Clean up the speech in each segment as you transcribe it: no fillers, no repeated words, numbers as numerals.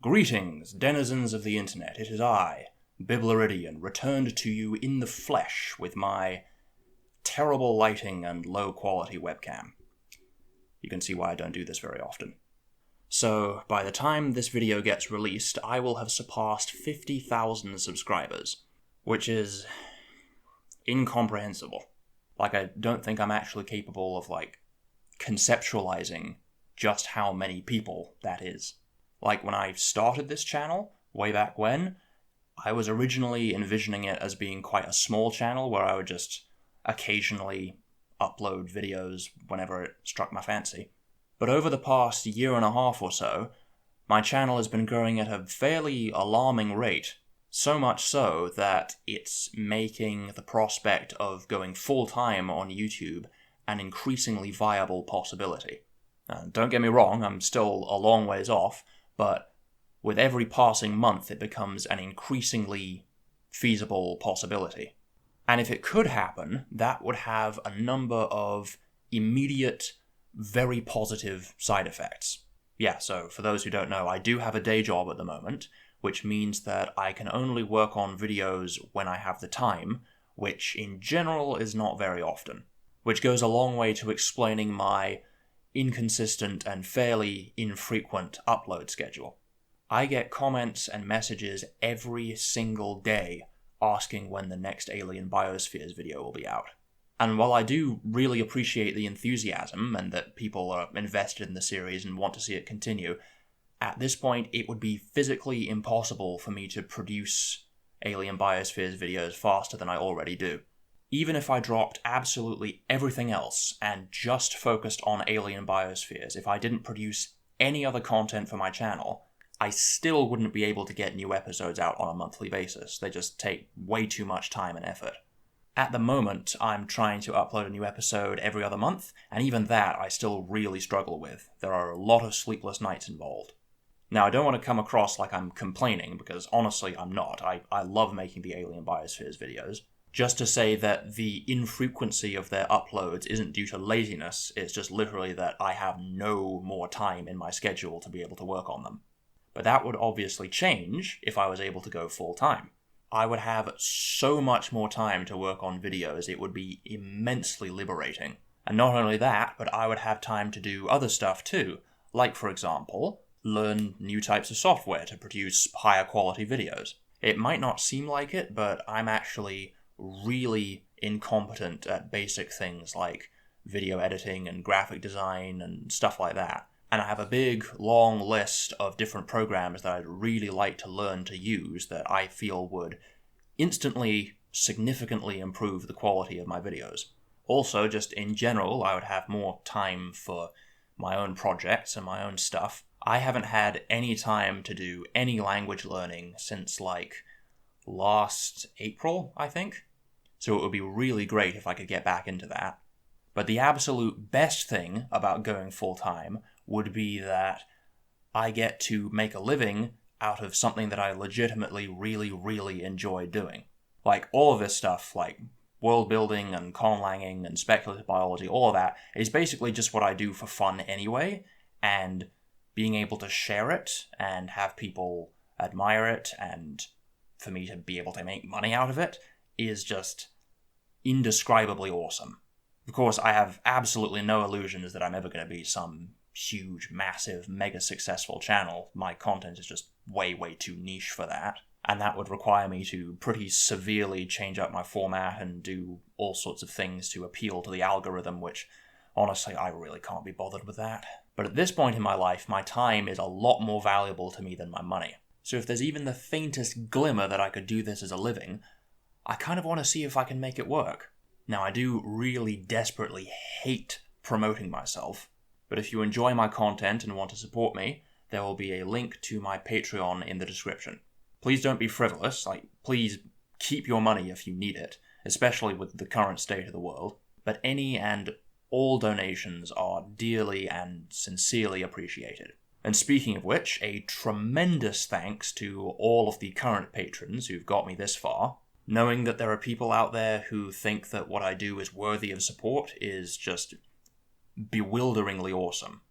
Greetings, denizens of the internet. It is I, Biblaridian, returned to you in the flesh with my terrible lighting and low-quality webcam. You can see why I don't do this very often. So, by the time this video gets released, I will have surpassed 50,000 subscribers, which is incomprehensible. I don't think I'm actually capable of, conceptualizing just how many people that is. When I started this channel, way back when, I was originally envisioning it as being quite a small channel where I would just occasionally upload videos whenever it struck my fancy. But over the past year and a half or so, my channel has been growing at a fairly alarming rate. So much so that it's making the prospect of going full-time on YouTube an increasingly viable possibility. Don't get me wrong, I'm still a long ways off, but with every passing month it becomes an increasingly feasible possibility. And if it could happen, that would have a number of immediate, very positive side effects. Yeah, so for those who don't know, I do have a day job at the moment, which means that I can only work on videos when I have the time, which in general is not very often. Which goes a long way to explaining my inconsistent and fairly infrequent upload schedule. I get comments and messages every single day asking when the next Alien Biospheres video will be out. And while I do really appreciate the enthusiasm and that people are invested in the series and want to see it continue, at this point it would be physically impossible for me to produce Alien Biospheres videos faster than I already do. Even if I dropped absolutely everything else and just focused on Alien Biospheres, if I didn't produce any other content for my channel, I still wouldn't be able to get new episodes out on a monthly basis. They just take way too much time and effort. At the moment, I'm trying to upload a new episode every other month, and even that I still really struggle with. There are a lot of sleepless nights involved. Now, I don't want to come across like I'm complaining, because honestly I'm not. I love making the Alien Biospheres videos. Just to say that the infrequency of their uploads isn't due to laziness, it's just literally that I have no more time in my schedule to be able to work on them. But that would obviously change if I was able to go full-time. I would have so much more time to work on videos, it would be immensely liberating. And not only that, but I would have time to do other stuff too, like, for example, learn new types of software to produce higher quality videos. It might not seem like it, but I'm actually really incompetent at basic things like video editing and graphic design and stuff like that. And I have a big, long list of different programs that I'd really like to learn to use that I feel would instantly, significantly improve the quality of my videos. Also, just in general, I would have more time for my own projects and my own stuff. I haven't had any time to do any language learning since, last April, I think. So it would be really great if I could get back into that. But the absolute best thing about going full-time would be that I get to make a living out of something that I legitimately really, really enjoy doing. All of this stuff, world building and conlanging and speculative biology, all of that is basically just what I do for fun anyway, and being able to share it and have people admire it and for me to be able to make money out of it is just indescribably awesome. Of course, I have absolutely no illusions that I'm ever going to be some huge, massive, mega successful channel. My content is just way, way too niche for that. And that would require me to pretty severely change up my format and do all sorts of things to appeal to the algorithm, which, honestly, I really can't be bothered with that. But at this point in my life, my time is a lot more valuable to me than my money. So if there's even the faintest glimmer that I could do this as a living, I kind of want to see if I can make it work. Now, I do really desperately hate promoting myself, but if you enjoy my content and want to support me, there will be a link to my Patreon in the description. Please don't be frivolous, please keep your money if you need it, especially with the current state of the world, but any and all donations are dearly and sincerely appreciated. And speaking of which, a tremendous thanks to all of the current patrons who've got me this far. Knowing that there are people out there who think that what I do is worthy of support is just bewilderingly awesome.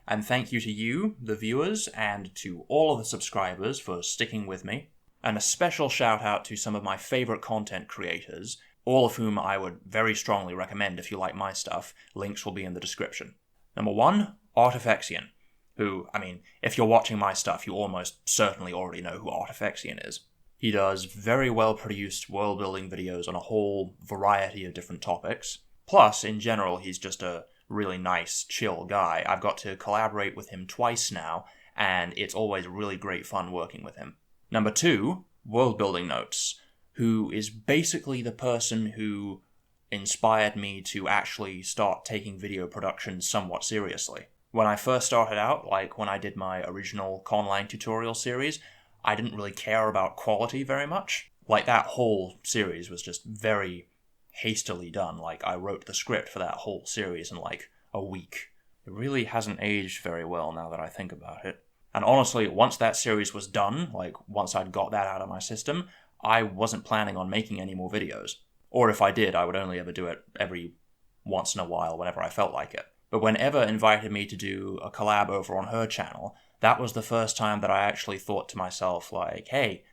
And thank you to you, the viewers, and to all of the subscribers for sticking with me. And a special shout out to some of my favourite content creators, all of whom I would very strongly recommend if you like my stuff. Links will be in the description. Number 1, Artifexian, who, if you're watching my stuff, you almost certainly already know who Artifexian is. He does very well-produced world-building videos on a whole variety of different topics. Plus, in general, he's just a really nice, chill guy. I've got to collaborate with him twice now, and it's always really great fun working with him. Number 2, Worldbuilding Notes, who is basically the person who inspired me to actually start taking video production somewhat seriously. When I first started out, like when I did my original conlang tutorial series, I didn't really care about quality very much. Like, that whole series was just very hastily done. Like, I wrote the script for that whole series in like a week. It really hasn't aged very well now that I think about it. And honestly, once that series was done, like once I'd got that out of my system, I wasn't planning on making any more videos. Or if I did, I would only ever do it every once in a while whenever I felt like it. But when Eva invited me to do a collab over on her channel, that was the first time that I actually thought to myself, like, hey,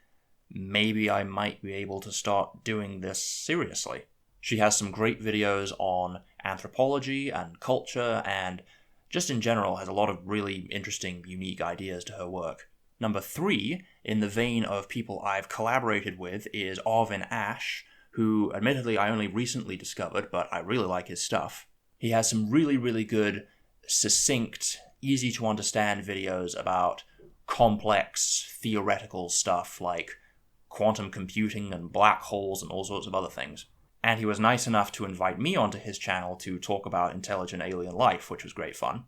maybe I might be able to start doing this seriously. She has some great videos on anthropology and culture, and just in general has a lot of really interesting, unique ideas to her work. Number 3, in the vein of people I've collaborated with, is Arvin Ash, who admittedly I only recently discovered, but I really like his stuff. He has some really, really good, succinct, easy to understand videos about complex theoretical stuff like quantum computing and black holes and all sorts of other things. And he was nice enough to invite me onto his channel to talk about intelligent alien life, which was great fun.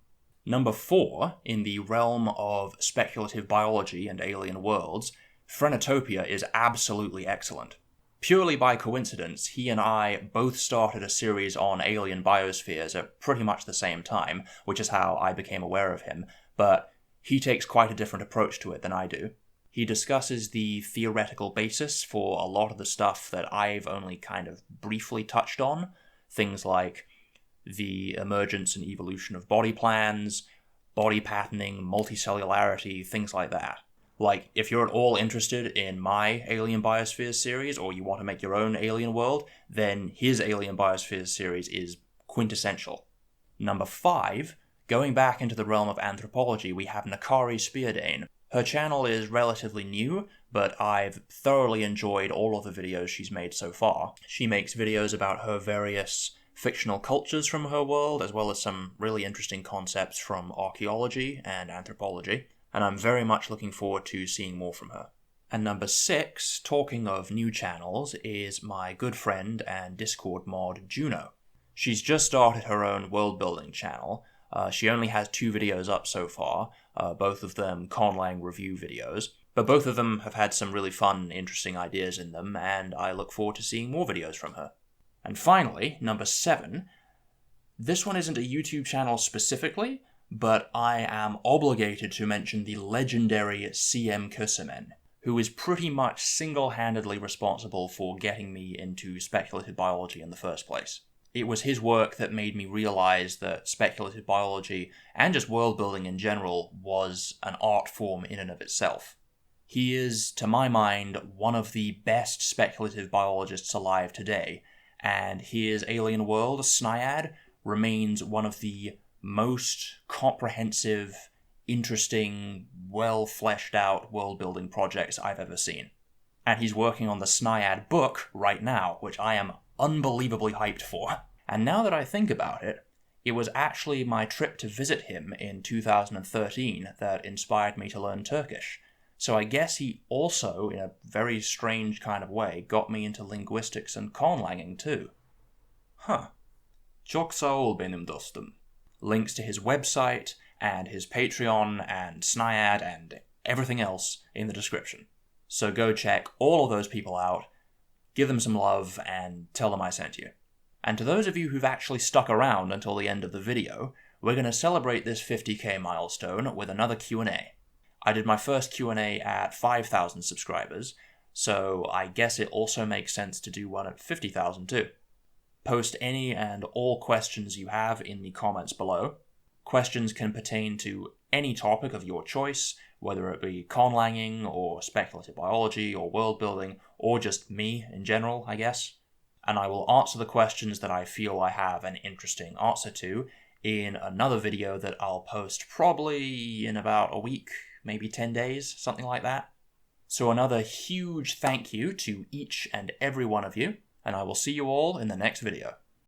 Number 4, in the realm of speculative biology and alien worlds, Phrenotopia is absolutely excellent. Purely by coincidence, he and I both started a series on alien biospheres at pretty much the same time, which is how I became aware of him, but he takes quite a different approach to it than I do. He discusses the theoretical basis for a lot of the stuff that I've only kind of briefly touched on, things like the emergence and evolution of body plans, body patterning, multicellularity, things like that. Like, if you're at all interested in my Alien Biospheres series, or you want to make your own alien world, then his Alien Biospheres series is quintessential. Number 5, going back into the realm of anthropology, we have Nakari Speardane. Her channel is relatively new, but I've thoroughly enjoyed all of the videos she's made so far. She makes videos about her various fictional cultures from her world, as well as some really interesting concepts from archaeology and anthropology. And I'm very much looking forward to seeing more from her. And number 6, talking of new channels, is my good friend and Discord mod, Juno. She's just started her own world-building channel. She only has 2 videos up so far, both of them conlang review videos, but both of them have had some really fun, interesting ideas in them, and I look forward to seeing more videos from her. And finally, number 7, this one isn't a YouTube channel specifically, but I am obligated to mention the legendary CM Kösemen, who is pretty much single-handedly responsible for getting me into speculative biology in the first place. It was his work that made me realize that speculative biology, and just world-building in general, was an art form in and of itself. He is, to my mind, one of the best speculative biologists alive today, and his alien world, Snaiad, remains one of the most comprehensive, interesting, well-fleshed-out world-building projects I've ever seen. And he's working on the Snaiad book right now, which I am unbelievably hyped for. And now that I think about it, it was actually my trip to visit him in 2013 that inspired me to learn Turkish. So I guess he also, in a very strange kind of way, got me into linguistics and conlanging too. Huh. Çok sağ ol benim dostum. Links to his website, and his Patreon, and Snaiad, and everything else in the description. So go check all of those people out, give them some love, and tell them I sent you. And to those of you who've actually stuck around until the end of the video, we're going to celebrate this 50k milestone with another Q&A. I did my first Q&A at 5,000 subscribers, so I guess it also makes sense to do one at 50,000 too. Post any and all questions you have in the comments below. Questions can pertain to any topic of your choice, whether it be conlanging, or speculative biology, or world building, or just me in general, I guess. And I will answer the questions that I feel I have an interesting answer to in another video that I'll post probably in about a week, maybe 10 days, something like that. So another huge thank you to each and every one of you, and I will see you all in the next video.